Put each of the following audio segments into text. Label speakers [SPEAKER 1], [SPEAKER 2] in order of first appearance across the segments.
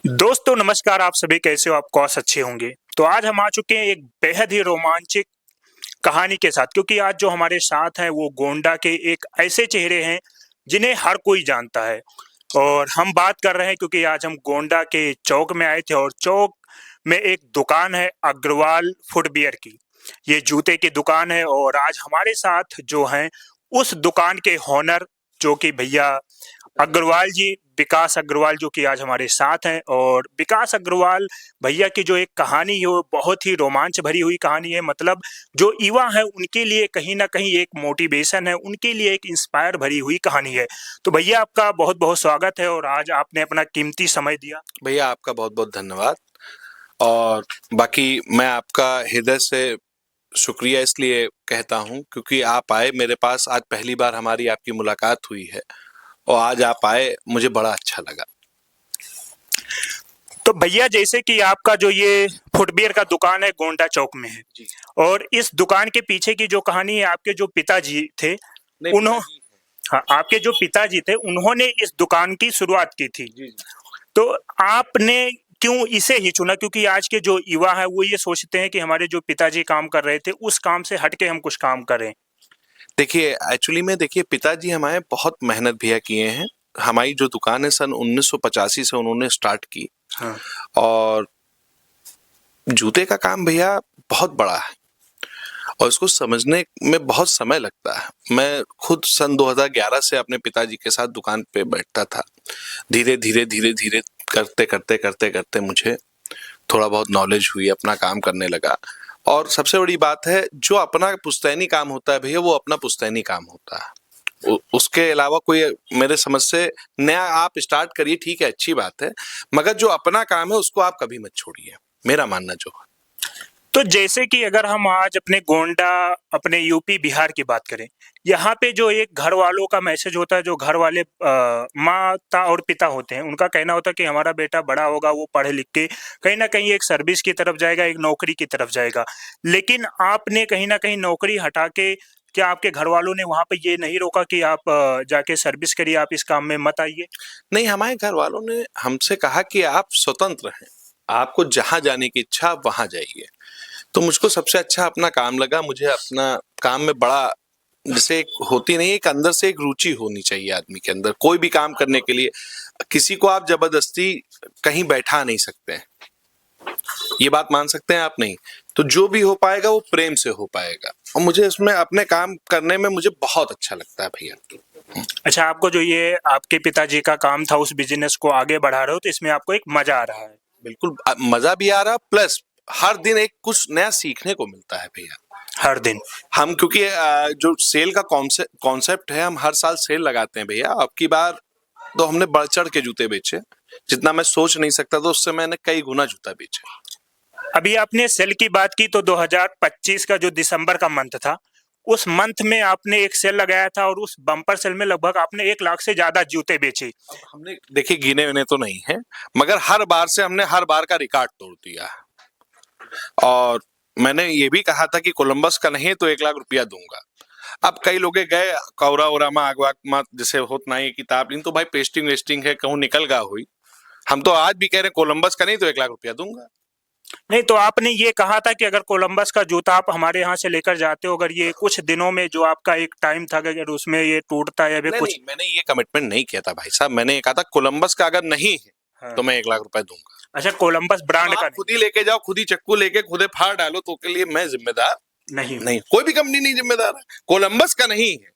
[SPEAKER 1] दोस्तों नमस्कार। आप सभी कैसे हो? आप कौस अच्छे होंगे। तो आज हम आ चुके हैं एक बेहद ही रोमांचक कहानी के साथ, क्योंकि आज जो हमारे साथ हैं वो गोंडा के एक ऐसे चेहरे हैं जिन्हें हर कोई जानता है। और हम बात कर रहे हैं क्योंकि आज हम गोंडा के चौक में आए थे और चौक में एक दुकान है अग्रवाल फुटवियर की। ये जूते की दुकान है और आज हमारे साथ जो हैं उस दुकान के ओनर जो कि भैया अग्रवाल जी, विकास अग्रवाल, जो कि आज हमारे साथ हैं। और विकास अग्रवाल भैया की जो एक कहानी है वो बहुत ही रोमांच भरी हुई कहानी है। मतलब जो युवा है उनके लिए कहीं ना कहीं एक मोटिवेशन है, उनके लिए एक इंस्पायर भरी हुई कहानी है। तो भैया आपका बहुत बहुत स्वागत है और आज आपने अपना कीमती समय दिया।
[SPEAKER 2] भैया आपका बहुत बहुत धन्यवाद। और बाकी मैं आपका हृदय से शुक्रिया इसलिए कहता हूँ क्योंकि आप आए मेरे पास। आज पहली बार हमारी आपकी मुलाकात हुई है और आज आप आए, मुझे बड़ा अच्छा लगा।
[SPEAKER 1] तो भैया जैसे कि आपका जो ये फुटवियर का दुकान है गोंडा चौक में है,
[SPEAKER 2] जी।
[SPEAKER 1] और इस दुकान के पीछे की जो कहानी है, आपके जो पिताजी थे
[SPEAKER 2] नहीं,
[SPEAKER 1] उन्हों हाँ, आपके जो पिताजी थे उन्होंने इस दुकान की शुरुआत की थी।
[SPEAKER 2] जी जी।
[SPEAKER 1] तो आपने क्यों इसे ही चुना? क्योंकि आज के जो युवा है वो ये सोचते हैं कि हमारे जो पिताजी काम कर रहे थे उस काम से हटके हम कुछ काम करें।
[SPEAKER 2] देखिए, एक्चुअली में देखिए पिताजी हमारे बहुत मेहनत भैया किए हैं। हमारी जो दुकान है सन 1985 से उन्होंने स्टार्ट की।
[SPEAKER 1] हाँ।
[SPEAKER 2] और जूते का काम भैया बहुत बड़ा है और इसको समझने में बहुत समय लगता है। मैं खुद सन 2011 से अपने पिताजी के साथ दुकान पे बैठता था। धीरे धीरे धीरे धीरे करते करते करते करते मुझे थोड़ा बहुत नॉलेज हुई, अपना काम करने लगा। और सबसे बड़ी बात है, जो अपना पुश्तैनी काम होता है भैया वो अपना पुश्तैनी काम होता है। उसके अलावा कोई मेरे समझ से नया आप स्टार्ट करिए, ठीक है, अच्छी बात है, मगर जो अपना काम है उसको आप कभी मत छोड़िए, मेरा मानना जो है।
[SPEAKER 1] तो जैसे कि अगर हम आज अपने गोंडा, अपने यूपी बिहार की बात करें, यहाँ पे जो एक घर वालों का मैसेज होता है, जो घर वाले माता और पिता होते हैं, उनका कहना होता है कि हमारा बेटा बड़ा होगा, वो पढ़ लिख के कहीं ना कहीं एक सर्विस की तरफ जाएगा, एक नौकरी की तरफ जाएगा। लेकिन आपने कहीं ना कहीं नौकरी हटा के, क्या आपके घर वालों ने वहां पे ये नहीं रोका कि आप जाके सर्विस करिए, आप इस काम में मत आइए?
[SPEAKER 2] नहीं, हमारे घर वालों ने हमसे कहा कि आप स्वतंत्र हैं, आपको जहां जाने की इच्छा आप वहां जाइए। तो मुझको सबसे अच्छा अपना काम लगा। मुझे अपना काम में बड़ा, जैसे एक होती नहीं, एक अंदर से एक रुचि होनी चाहिए आदमी के अंदर कोई भी काम करने के लिए। किसी को आप जबरदस्ती कहीं बैठा नहीं सकते हैं, ये बात मान सकते हैं आप? नहीं। तो जो भी हो पाएगा वो प्रेम से हो पाएगा और मुझे इसमें अपने काम करने में मुझे बहुत अच्छा लगता है भैया।
[SPEAKER 1] अच्छा, आपको जो ये आपके पिताजी का काम था उस बिजनेस को आगे बढ़ा रहे हो, तो इसमें आपको एक मजा आ रहा है?
[SPEAKER 2] बिल्कुल मजा भी आ रहा, प्लस हर दिन एक कुछ नया सीखने को मिलता है भैया।
[SPEAKER 1] हर दिन?
[SPEAKER 2] हम क्योंकि जो सेल का कॉन्सेप्ट है, हम हर साल सेल लगाते हैं भैया। अब की बार तो हमने बढ़ चढ़ के जूते बेचे, जितना मैं सोच नहीं सकता था उससे मैंने कई गुना जूता बेचे।
[SPEAKER 1] अभी आपने सेल की बात की, तो 2025 का जो दिसंबर का मंथ था, उस मंथ में आपने एक सेल लगाया था और उस बम्पर सेल में लगभग आपने 1 लाख से ज्यादा जूते बेचे।
[SPEAKER 2] अब हमने देखिए गिने विने तो नहीं है, मगर हर बार से हमने हर बार का रिकॉर्ड तोड़ दिया। और मैंने ये भी कहा था कि कोलंबस का नहीं तो 1 लाख रुपया दूंगा। अब कई लोग गए कौरा ओरा में आग वाग में, जैसे होत नहीं किताब इन तो भाई पेस्टिंग वेस्टिंग है, कहूँ निकल गा हुई। हम तो आज भी कह रहे हैं कोलंबस का नहीं तो 1 लाख रुपया दूंगा।
[SPEAKER 1] नहीं, तो आपने ये कहा था कि अगर कोलंबस का जूता आप हमारे यहाँ से लेकर जाते हो, अगर ये कुछ दिनों में, जो आपका एक टाइम था, अगर उसमें ये टूटता है या फिर
[SPEAKER 2] नहीं
[SPEAKER 1] कुछ।
[SPEAKER 2] नहीं, मैंने ये कमिटमेंट नहीं किया था भाई साहब। मैंने ये कहा था कोलंबस का अगर नहीं है
[SPEAKER 1] हाँ।
[SPEAKER 2] तो मैं 1 लाख रुपए दूंगा।
[SPEAKER 1] अच्छा, कोलंबस
[SPEAKER 2] तो
[SPEAKER 1] ब्रांड का
[SPEAKER 2] आप
[SPEAKER 1] नहीं?
[SPEAKER 2] खुद ही लेके जाओ, खुद ही चक्कू लेके खुद ही फाड़ डालो, तो के लिए मैं जिम्मेदार
[SPEAKER 1] नहीं हूँ।
[SPEAKER 2] नहीं। कोई भी कंपनी नहीं जिम्मेदार है। कोलंबस का नहीं है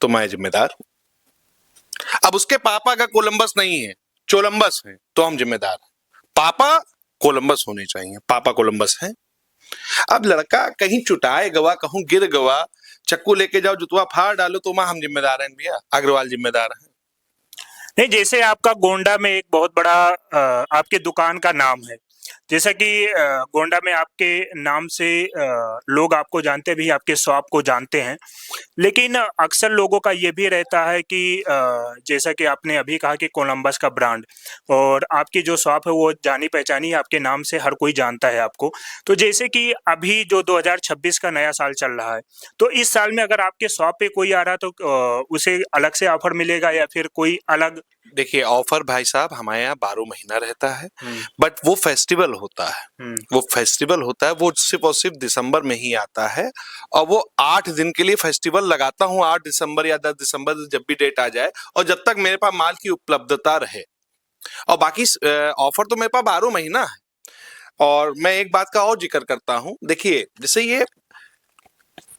[SPEAKER 2] तो मैं जिम्मेदार हूं। अब उसके पापा का कोलंबस नहीं है, चोलंबस है, तो हम जिम्मेदार हैं। पापा कोलंबस होने चाहिए, पापा कोलंबस है। अब लड़का कहीं चुटाए गवा, कहूं गिर गवा, चक्कू लेके जाओ जुतवा फाड़ डालो, तो मां हम जिम्मेदार हैं भैया, अग्रवाल जिम्मेदार है।
[SPEAKER 1] नहीं, जैसे आपका गोंडा में एक बहुत बड़ा आपके दुकान का नाम है, जैसा कि गोंडा में आपके नाम से लोग आपको जानते भी, आपके शॉप को जानते हैं। लेकिन अक्सर लोगों का ये भी रहता है कि जैसा कि आपने अभी कहा कि कोलंबस का ब्रांड और आपकी जो शॉप है वो जानी-पहचानी है, आपके नाम से हर कोई जानता है आपको। तो जैसे कि अभी जो 2026 का नया साल चल रहा है, तो इस साल में अगर आपके शॉप पे कोई आ रहा है तो उसे अलग से ऑफर मिलेगा या फिर कोई अलग?
[SPEAKER 2] देखिए, ऑफर भाई साहब हमारे यहाँ 12 महीना रहता है, बट वो फेस्टिवल होता है। वो फेस्टिवल होता है, वो सिर्फ और सिर्फ दिसंबर में ही आता है और वो 8 दिन के लिए फेस्टिवल लगाता हूँ, 8 दिसंबर या 10 दिसंबर जब भी डेट आ जाए, और जब तक मेरे पास माल की उपलब्धता रहे। और बाकी ऑफर तो मेरे पास 12 महीना है। और मैं एक बात का और जिक्र करता हूँ, देखिए जैसे ये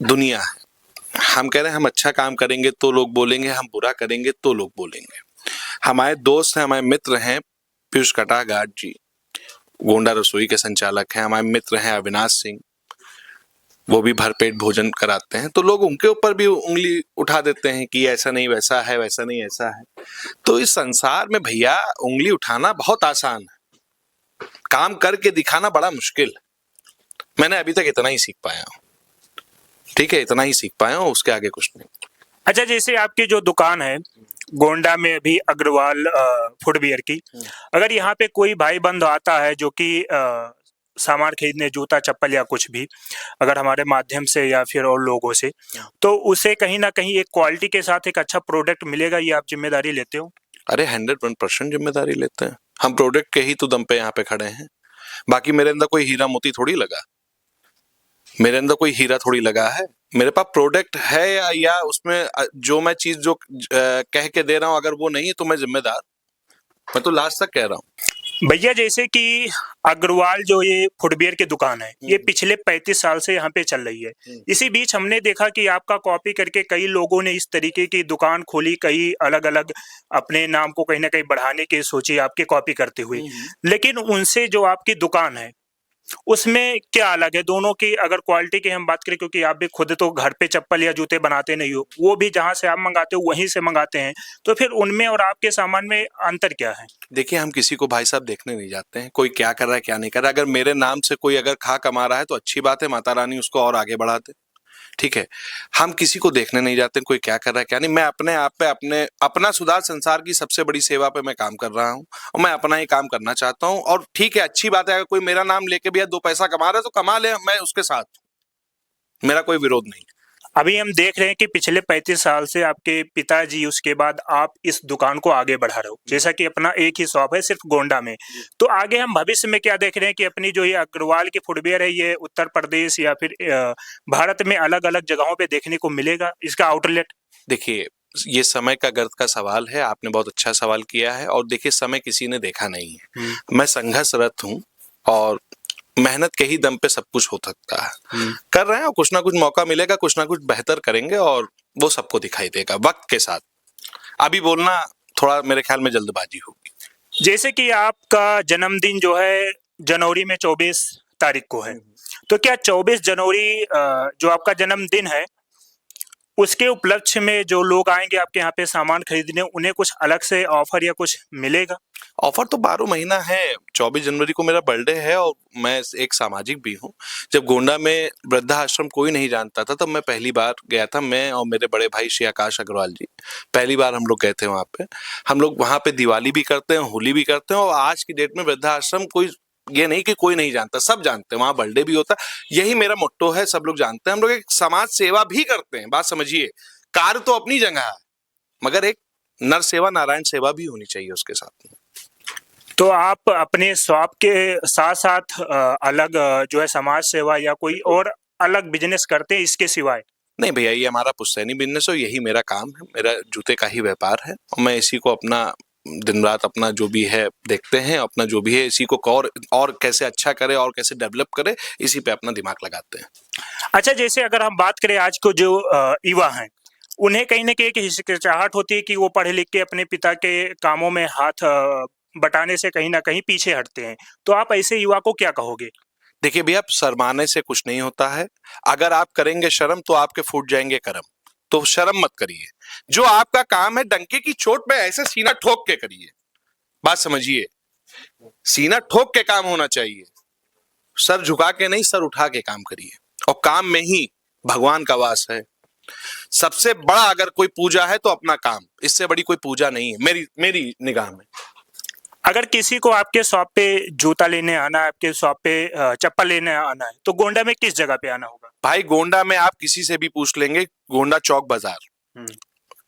[SPEAKER 2] दुनिया है, हम कह रहे हैं हम अच्छा काम करेंगे तो लोग बोलेंगे, हम बुरा करेंगे तो लोग बोलेंगे। हमारे दोस्त हैं, हमारे मित्र हैं पीयूष कटागाट जी, गोंडा रसोई के संचालक हैं। हमारे मित्र हैं अविनाश सिंह, वो भी भरपेट भोजन कराते हैं। तो लोग उनके ऊपर भी उंगली उठा देते हैं कि ऐसा नहीं वैसा है, वैसा नहीं ऐसा है। तो इस संसार में भैया उंगली उठाना बहुत आसान है, काम करके दिखाना बड़ा मुश्किल है। मैंने अभी तक इतना ही सीख पाया हूँ, ठीक है, इतना ही सीख पाया हूँ, उसके आगे कुछ नहीं।
[SPEAKER 1] अच्छा, जैसे आपकी जो दुकान है गोंडा में अभी अग्रवाल फुटवियर की, अगर यहाँ पे कोई भाई बंद आता है जो कि सामान खरीदने, जूता चप्पल या कुछ भी, अगर हमारे माध्यम से या फिर और लोगों से, तो उसे कहीं ना कहीं एक क्वालिटी के साथ एक अच्छा प्रोडक्ट मिलेगा, ये आप जिम्मेदारी लेते हो?
[SPEAKER 2] अरे 100% जिम्मेदारी लेते हैं हम, प्रोडक्ट के ही तो दम पे यहाँ पे खड़े हैं। बाकी मेरे अंदर कोई हीरा मोती थोड़ी लगा, मेरे अंदर कोई हीरा थोड़ी लगा है। मेरे पास प्रोडक्ट है या उसमें जो मैं चीज जो कह के दे रहा हूं अगर वो नहीं है तो मैं जिम्मेदार, मैं तो लास्ट तक कह रहा हूँ।
[SPEAKER 1] भैया, जैसे कि अग्रवाल जो ये फुटवियर की दुकान है, ये पिछले 35 साल से यहाँ पे चल रही है। इसी बीच हमने देखा कि आपका कॉपी करके कई लोगों ने इस तरीके की दुकान खोली, कई अलग अलग अपने नाम को कहीं ना कहीं बढ़ाने की सोची आपके कॉपी करते हुए। लेकिन उनसे जो आपकी दुकान है उसमें क्या अलग है दोनों की, अगर क्वालिटी की हम बात करें, क्योंकि आप भी खुद तो घर पे चप्पल या जूते बनाते नहीं हो, वो भी जहां से आप मंगाते हो वहीं से मंगाते हैं, तो फिर उनमें और आपके सामान में अंतर क्या है?
[SPEAKER 2] देखिए, हम किसी को भाई साहब देखने नहीं जाते हैं, कोई क्या कर रहा है क्या नहीं कर रहा है। अगर मेरे नाम से कोई अगर खा कमा रहा है तो अच्छी बात है, माता रानी उसको और आगे बढ़ा दे, ठीक है। हम किसी को देखने नहीं जाते कोई क्या कर रहा है क्या नहीं। मैं अपने आप पे अपना सुधार संसार की सबसे बड़ी सेवा पे मैं काम कर रहा हूँ और मैं अपना ही काम करना चाहता हूँ। और ठीक है, अच्छी बात है, अगर कोई मेरा नाम लेके भी 2 पैसा कमा रहा है तो कमा ले, मैं उसके साथ हूं, मेरा कोई विरोध नहीं।
[SPEAKER 1] अभी हम देख रहे हैं कि पिछले 35 साल से आपके पिताजी, उसके बाद आप इस दुकान को आगे बढ़ा रहे हो, जैसा कि अपना एक ही शॉप है सिर्फ गोंडा में। तो आगे हम भविष्य में क्या देख रहे हैं कि अपनी जो ये अग्रवाल की फुटवियर है, ये उत्तर प्रदेश या फिर भारत में अलग अलग जगहों पे देखने को मिलेगा इसका आउटलेट?
[SPEAKER 2] देखिए, ये समय का गर्त का सवाल है, आपने बहुत अच्छा सवाल किया है। और देखिए, समय किसी ने देखा नहीं है, मैं संघर्षरत हूँ और मेहनत के ही दम पे सब कुछ हो सकता है। कर रहे हैं और कुछ ना कुछ मौका मिलेगा, कुछ ना कुछ बेहतर करेंगे और वो सबको दिखाई देगा वक्त के साथ। अभी बोलना थोड़ा मेरे ख्याल में जल्दबाजी होगी।
[SPEAKER 1] जैसे कि आपका जन्मदिन जो है जनवरी में 24 तारीख को है, तो क्या 24 जनवरी जो आपका जन्मदिन है उसके उपलक्ष्य में जो लोग आएंगे आपके यहाँ पे सामान खरीदने, उन्हें कुछ अलग से ऑफर या कुछ मिलेगा?
[SPEAKER 2] ऑफर तो 12 महीना है। 24 जनवरी को मेरा बर्थडे है और मैं एक सामाजिक भी हूँ। जब गोंडा में वृद्धाश्रम कोई नहीं जानता था तब मैं पहली बार गया था, मैं और मेरे बड़े भाई श्री आकाश अग्रवाल जी, पहली बार हम लोग गए थे वहां पे। हम लोग वहां पे दिवाली भी करते हैं, होली भी करते हैं और आज की डेट में वृद्धाश्रम कोई ये नहीं कि कोई नहीं जानता, सब जानते हैं, वहां बर्थडे भी होता है। यही मेरा मोट्टो है, सब लोग जानते हैं। हम लोग एक समाज सेवा भी करते हैं, बात समझिए, कार्य तो अपनी जगह है मगर एक नर सेवा नारायण सेवा भी होनी चाहिए उसके साथ में।
[SPEAKER 1] तो आप अपने शॉप के साथ साथ अलग जो है समाज सेवा या कोई और अलग बिजनेस करते हैं इसके सिवाय?
[SPEAKER 2] नहीं भैया, ये हमारा पुश्तैनी बिजनेस है, यही मेरा काम है, मेरा जूते का ही व्यापार है और मैं इसी को अपना दिन रात अपना जो भी है देखते हैं, अपना जो भी है इसी को और कैसे अच्छा करे और कैसे डेवलप करे, इसी पे अपना दिमाग लगाते हैं।
[SPEAKER 1] अच्छा, जैसे अगर हम बात करें आज को जो युवा हैं, उन्हें कहीं ना कहीं एक हिचकिचाहट होती है कि वो पढ़े लिख के अपने पिता के कामों में हाथ बटाने से कहीं ना कहीं पीछे हटते हैं, तो आप ऐसे युवा को क्या कहोगे?
[SPEAKER 2] देखिए भैया, शर्माने से कुछ नहीं होता है। अगर आप करेंगे शर्म तो आपके फूट जाएंगे कर्म, तो शर्म मत करिए। जो आपका काम है डंके की चोट पे ऐसे सीना ठोक के करिए, बात समझिए। सीना ठोक के काम होना चाहिए, सर झुका के नहीं, सर उठा के काम करिए, और काम में ही भगवान का वास है। सबसे बड़ा अगर कोई पूजा है तो अपना काम, इससे बड़ी कोई पूजा नहीं है मेरी निगाह में।
[SPEAKER 1] अगर किसी को आपके शॉप पे जूता लेने आना है, आपके शॉप पे चप्पल लेने आना है, तो गोंडा में किस जगह पे आना होगा?
[SPEAKER 2] भाई गोंडा में आप किसी से भी पूछ लेंगे, गोंडा चौक बाजार,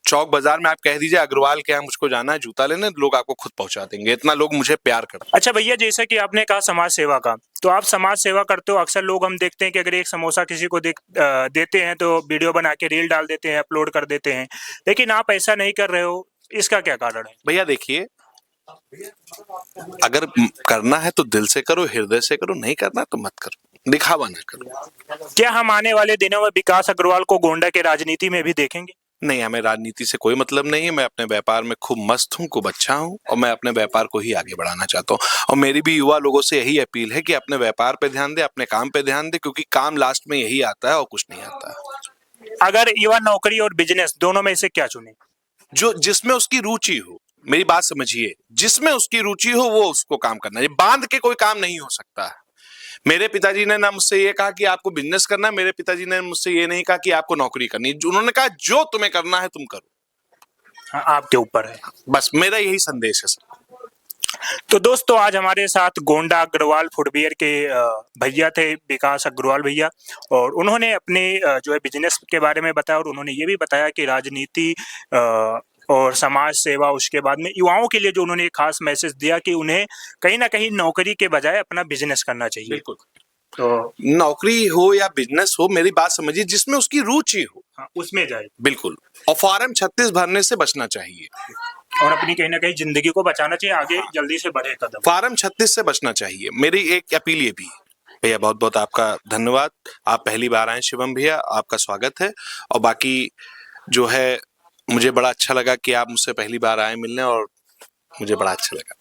[SPEAKER 2] चौक बाजार में आप कह दीजिए अग्रवाल के यहाँ मुझको जाना है जूता लेने, लोग आपको खुद पहुंचा देंगे, इतना लोग मुझे प्यार करते हैं।
[SPEAKER 1] अच्छा भैया, जैसे कि आपने कहा समाज सेवा का, तो आप समाज सेवा करते हो। अक्सर लोग हम देखते हैं कि अगर एक समोसा किसी को देते हैं तो वीडियो बना के रील डाल देते हैं, अपलोड कर देते हैं, लेकिन आप ऐसा नहीं कर रहे हो, इसका क्या कारण है?
[SPEAKER 2] भैया देखिए, अगर करना है तो दिल से करो, हृदय से करो, नहीं करना तो मत करो, दिखावा ना करो।
[SPEAKER 1] क्या हम आने वाले दिनों में विकास अग्रवाल को गोंडा के राजनीति में भी देखेंगे?
[SPEAKER 2] नहीं, हमें राजनीति से कोई मतलब नहीं है। मैं अपने व्यापार में खूब मस्त हूँ, खूब अच्छा हूँ, और मैं अपने व्यापार को ही आगे बढ़ाना चाहता हूँ। और मेरी भी युवा लोगों से यही अपील है कि अपने व्यापार पे ध्यान दे, अपने काम पे ध्यान दे, क्योंकि काम लास्ट में यही आता है और कुछ नहीं आता।
[SPEAKER 1] अगर युवा नौकरी और बिजनेस दोनों में से क्या चुने?
[SPEAKER 2] जो जिसमें उसकी रुचि हो, मेरी बात समझिए, जिसमें उसकी रुचि हो वो उसको काम करना है। बांध के कोई काम नहीं हो सकता है। मेरे पिताजी ने ना मुझसे ये कहा कि आपको बिजनेस करना है, मेरे पिताजी ने मुझसे ये नहीं कहा कि आपको नौकरी करनी है। उन्होंने कहा जो तुम्हें करना है तुम करो।
[SPEAKER 1] हाँ, आपके ऊपर है।
[SPEAKER 2] बस मेरा यही संदेश है सर।
[SPEAKER 1] तो दोस्तों, आज हमारे साथ गोंडा अग्रवाल फुटवियर के भैया थे, विकास अग्रवाल भैया, और उन्होंने अपने जो है बिजनेस के बारे में बताया, और उन्होंने ये भी बताया कि राजनीति और समाज सेवा, उसके बाद में युवाओं के लिए जो उन्होंने एक खास मैसेज दिया कि उन्हें कहीं ना कहीं नौकरी के बजाय अपना बिजनेस करना चाहिए।
[SPEAKER 2] बिल्कुल, तो नौकरी हो या बिजनेस हो, मेरी बात समझिए, जिसमें उसकी रुचि हो,
[SPEAKER 1] हाँ, उसमें जाए।
[SPEAKER 2] बिल्कुल। और फॉर्म 36 भरने से बचना चाहिए,
[SPEAKER 1] और अपनी कहीं ना कहीं जिंदगी को बचाना चाहिए, आगे जल्दी से बढ़े कदम।
[SPEAKER 2] फॉर्म 36 से बचना चाहिए, मेरी एक अपील ये भी है। भैया बहुत बहुत आपका धन्यवाद, आप पहली बार आए शिवम भैया, आपका स्वागत है। और बाकी जो है, मुझे बड़ा अच्छा लगा कि आप मुझसे पहली बार आए मिलने, और मुझे बड़ा अच्छा लगा।